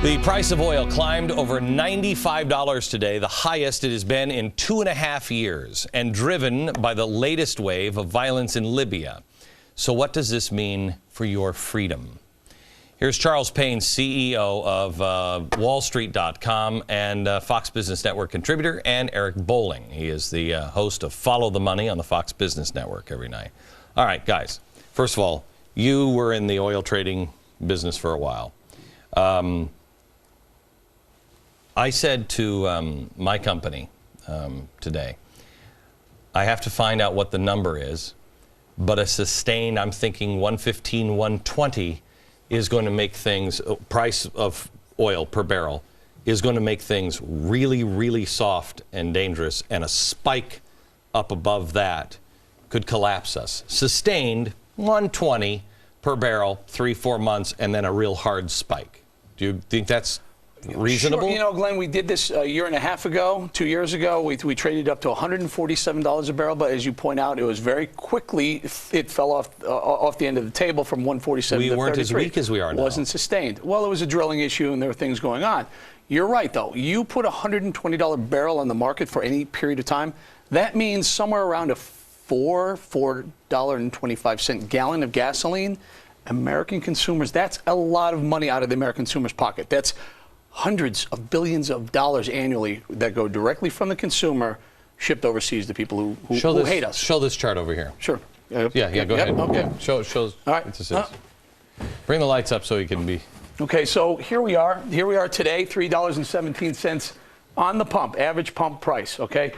The price of oil climbed over $95 today, the highest it has been in 2.5 years, and driven by the latest wave of violence in Libya. So what does this mean for your freedom? Here's Charles Payne, CEO of wallstreet.com and Fox Business Network contributor, and Eric Bolling. He is the host of Follow the Money on the Fox Business Network every night. All right, guys, first of all, you were in the oil trading business for a while. I said to my company today, I have to find out what the number is, but a sustained, I'm thinking 115, 120 is going to make things, price of oil per barrel is going to make things really, really soft and dangerous, and a spike up above that could collapse us. Sustained 120 per barrel, 3-4 months, and then a real hard spike. Do you think that's reasonable? Sure. You know, Glenn, we did this a year and a half ago, 2 years ago. We traded up to $147 a barrel, but as you point out, it was very quickly, it fell off the end of the table from 147 to 33. We weren't as weak as we are now. It wasn't sustained. Well, it was a drilling issue, and there were things going on. You're right, though. You put a $120 barrel on the market for any period of time, that means somewhere around a $4.25 gallon of gasoline. American consumers, that's a lot of money out of the American consumer's pocket. That's hundreds of billions of dollars annually that go directly from the consumer shipped overseas to people who hate us. Show this chart over here. Sure. Yeah, go ahead. Okay. Yeah. Show. All right. What this is. Bring the lights up so you can be. Okay, so here we are. Here we are today, $3.17 on the pump, average pump price, okay?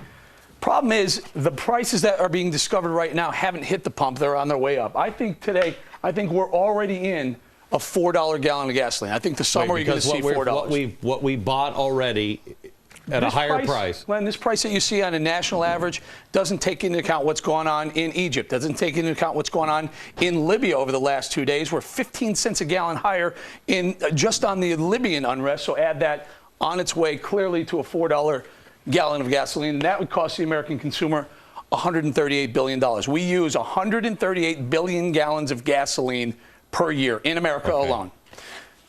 Problem is, the prices that are being discovered right now haven't hit the pump. They're on their way up. I think we're already in a $4 gallon of gasoline. I think the summer you're going to see $4. What we bought already at a higher price. Glenn, this price that you see on a national average doesn't take into account what's going on in Egypt, doesn't take into account what's going on in Libya over the last 2 days. We're 15 cents a gallon higher in just on the Libyan unrest. So add that on its way clearly to a $4 gallon of gasoline, and that would cost the American consumer $138 billion. We use 138 billion gallons of gasoline per year in America alone.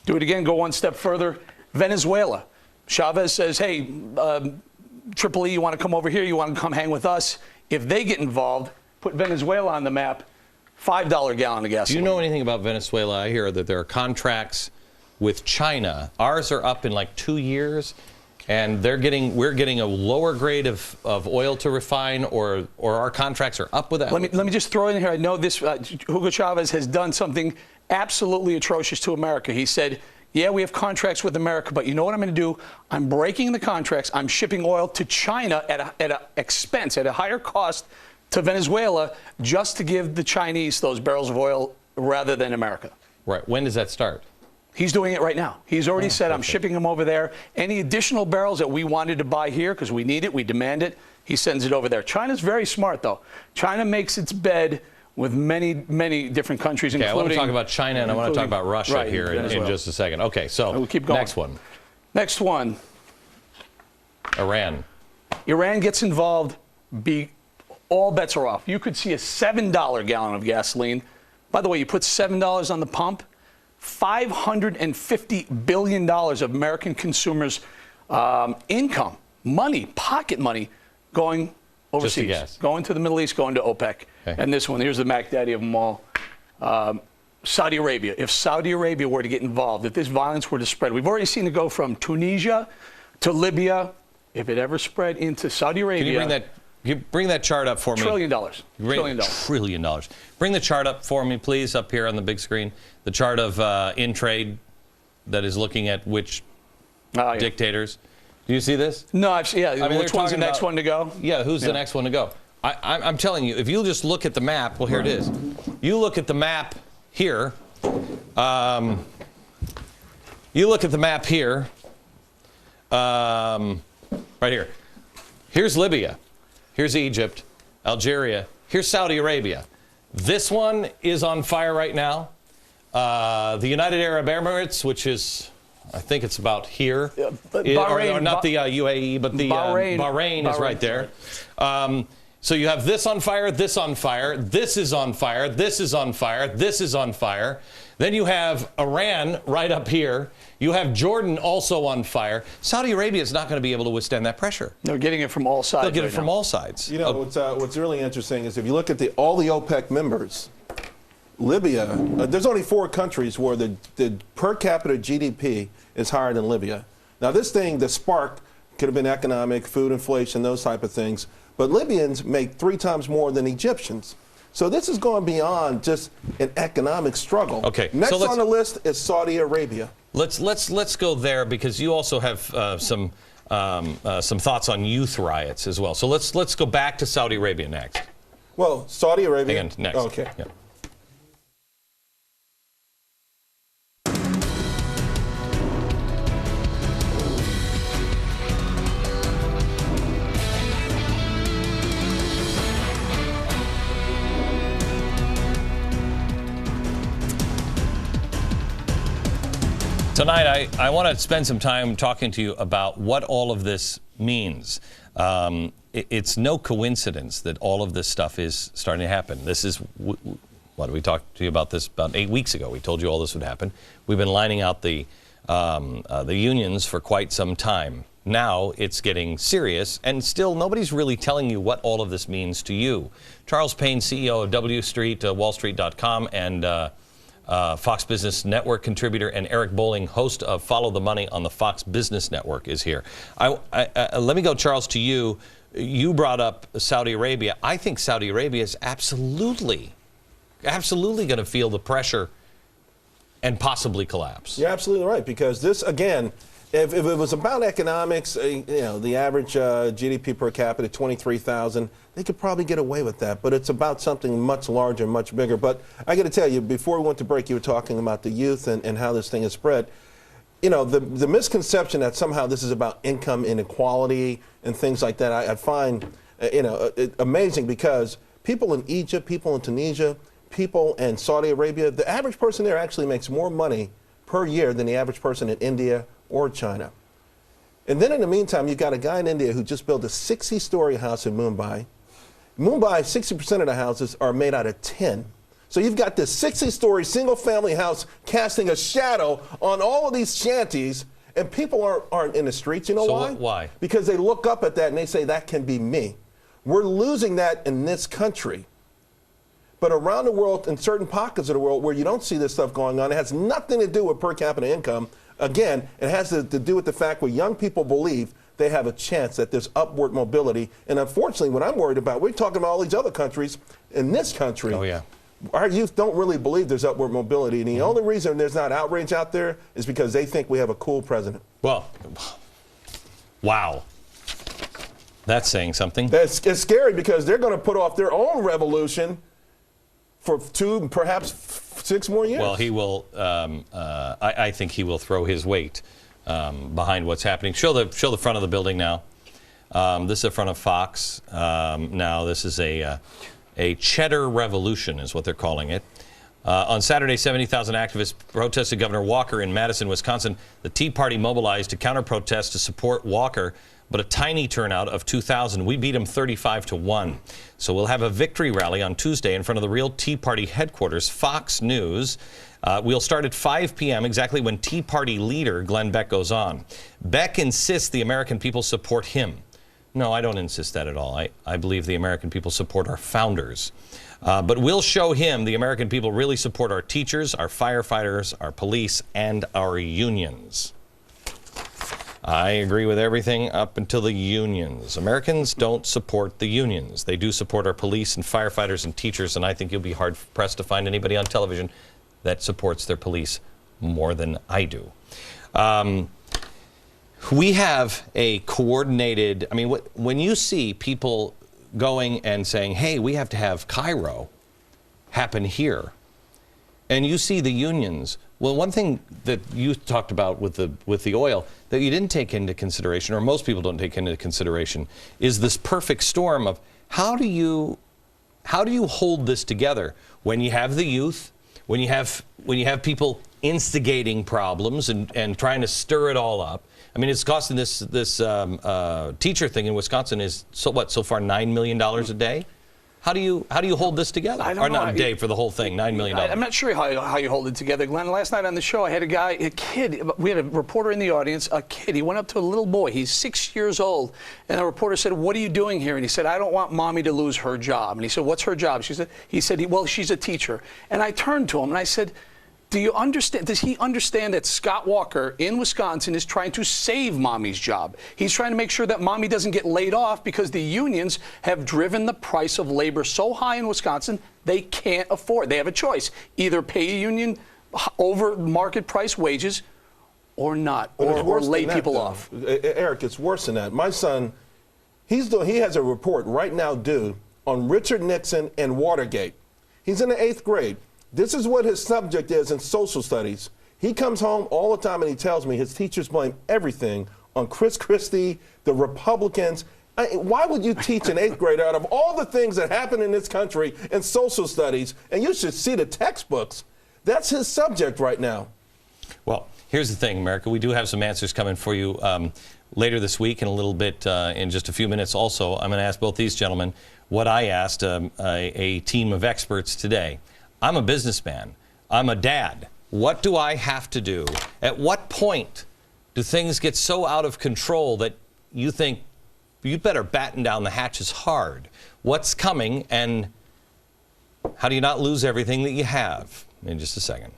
Do it again, go one step further. Venezuela. Chavez says, hey, Triple E, you want to come over here? You want to come hang with us? If they get involved, put Venezuela on the map, $5 gallon of gasoline. Do you know anything about Venezuela? I hear that there are contracts with China. Ours are up in like 2 years, and we're getting a lower grade of oil to refine, or our contracts are up with that. Let me just throw in here. I know this. Hugo Chavez has done something absolutely atrocious to America. He said, yeah, we have contracts with America, but you know what I'm going to do? I'm breaking the contracts. I'm shipping oil to China at an expense, at a higher cost to Venezuela, just to give the Chinese those barrels of oil rather than America. Right. When does that start? He's doing it right now. He's already said, I'm shipping them over there. Any additional barrels that we wanted to buy here, because we need it, we demand it, he sends it over there. China's very smart, though. China makes its bed with many, many different countries, including... I want to talk about China, and I want to talk about Russia here in just a second. Okay, so we'll keep going. Next one. Next one. Iran. Iran gets involved, all bets are off. You could see a $7 gallon of gasoline. By the way, you put $7 on the pump, $550 billion of American consumers' income, money, pocket money, going overseas, going to the Middle East, going to OPEC. Okay. And this one, here's the Mac Daddy of them all, Saudi Arabia. If Saudi Arabia were to get involved, if this violence were to spread, we've already seen it go from Tunisia to Libya. If it ever spread into Saudi Arabia... Can you bring that chart up for me? $1 trillion. Trillion dollars. Bring the chart up for me, please, up here on the big screen. The chart of in trade that is looking at which dictators. Do you see this? No, I've seen. Yeah, which one's the next one to go? Yeah, who's the next one to go? I'm telling you, if you just look at the map, well, here it is. You look at the map here. You look at the map here. Right here. Here's Libya. Here's Egypt, Algeria. Here's Saudi Arabia. This one is on fire right now. The United Arab Emirates, which is, I think it's about here. Bahrain, or not the UAE, but the Bahrain is right there. So you have this on fire, this on fire, this is on fire, this is on fire, this is on fire. Then you have Iran right up here. You have Jordan also on fire. Saudi Arabia is not going to be able to withstand that pressure. They're getting it from all sides. They'll get it from all sides. You know, what's really interesting is if you look at all the OPEC members, Libya, there's only 4 countries where the per capita GDP is higher than Libya. Now this thing, the spark, could have been economic, food inflation, those type of things. But Libyans make 3 times more than Egyptians. So this is going beyond just an economic struggle. Okay. Next on the list is Saudi Arabia. Let's go there because you also have some thoughts on youth riots as well. So let's go back to Saudi Arabia next. Well, Saudi Arabia. Hang on, next. Okay. Yeah. Tonight, I want to spend some time talking to you about what all of this means. It's no coincidence that all of this stuff is starting to happen. This is, what we talked to you about this about 8 weeks ago. We told you all this would happen. We've been lining out the unions for quite some time. Now it's getting serious, and still nobody's really telling you what all of this means to you. Charles Payne, CEO of WallStreet.com, and Fox Business Network contributor, and Eric Bolling, host of Follow the Money on the Fox Business Network, is here. Let me go, Charles, to you. You brought up Saudi Arabia. I think Saudi Arabia is absolutely going to feel the pressure and possibly collapse. You're absolutely right, because this, again, if it was about economics, the average GDP per capita, 23,000, they could probably get away with that. But it's about something much larger, much bigger. But I got to tell you, before we went to break, you were talking about the youth and how this thing is spread. You know, the misconception that somehow this is about income inequality and things like that, I find, amazing, because people in Egypt, people in Tunisia, people in Saudi Arabia, the average person there actually makes more money per year than the average person in India or China. And then in the meantime, you've got a guy in India who just built a 60-story house in Mumbai. Mumbai, 60% of the houses are made out of tin. So you've got this 60-story single-family house casting a shadow on all of these shanties, and people aren't in the streets. You know why? Why? Because they look up at that and they say, that can be me. We're losing that in this country. But around the world, in certain pockets of the world where you don't see this stuff going on, it has nothing to do with per capita income. Again, it has to do with the fact where young people believe they have a chance, that there's upward mobility. And unfortunately, what I'm worried about, we're talking about all these other countries. In this country, our youth don't really believe there's upward mobility. And the only reason there's not outrage out there is because they think we have a cool president. Well, wow. That's saying something. It's scary, because they're going to put off their own revolution for 2, perhaps 6 more years. Well, he will. I think he will throw his weight behind what's happening. Show the front of the building now. This is the front of Fox. Now this is a cheddar revolution, is what they're calling it. On Saturday, 70,000 activists protested Governor Walker in Madison, Wisconsin. The Tea Party mobilized to counter-protest to support Walker, but a tiny turnout of 2,000. We beat him 35-1. So we'll have a victory rally on Tuesday in front of the real Tea Party headquarters, Fox News. We'll start at 5 p.m., exactly when Tea Party leader Glenn Beck goes on. Beck insists the American people support him. No, I don't insist that at all. I believe the American people support our founders. But we'll show him the American people really support our teachers, our firefighters, our police, and our unions. I agree with everything up until the unions. Americans don't support the unions. They do support our police and firefighters and teachers, and I think you'll be hard-pressed to find anybody on television that supports their police more than I do. We have a coordinated, I mean, when you see people going and saying, hey, we have to have Cairo happen here, and you see the unions. Well, one thing that you talked about with the oil that you didn't take into consideration, or most people don't take into consideration, is this perfect storm of how do you hold this together when you have the youth, when you have when you have people instigating problems and trying to stir it all up. I mean, it's costing this teacher thing in Wisconsin is so far $9 million a day. How do you hold this together? I don't or know. not a day for the whole thing, $9 million. I'm not sure how you hold it together, Glenn. Last night on the show, I had a kid. We had a reporter in the audience, a kid. He went up to a little boy. He's 6 years old. And the reporter said, "What are you doing here?" And he said, "I don't want mommy to lose her job." And he said, "What's her job?" He said, "Well, she's a teacher." And I turned to him and I said, "Do you understand? Does he understand that Scott Walker in Wisconsin is trying to save mommy's job? He's trying to make sure that mommy doesn't get laid off because the unions have driven the price of labor so high in Wisconsin they can't afford. They have a choice: either pay a union over market price wages, or not, or lay people off." Eric, it's worse than that. My son, he has a report right now due on Richard Nixon and Watergate. He's in the 8th grade. This is what his subject is in social studies. He comes home all the time and he tells me his teachers blame everything on Chris Christie, the Republicans. Why would you teach an 8th grader out of all the things that happen in this country in social studies? And you should see the textbooks. That's his subject right now. Well, here's the thing, America. We do have some answers coming for you later this week, and a little bit in just a few minutes. Also, I'm going to ask both these gentlemen what I asked a team of experts today. I'm a businessman. I'm a dad. What do I have to do? At what point do things get so out of control that you think you'd better batten down the hatches hard? What's coming, and how do you not lose everything that you have? In just a second.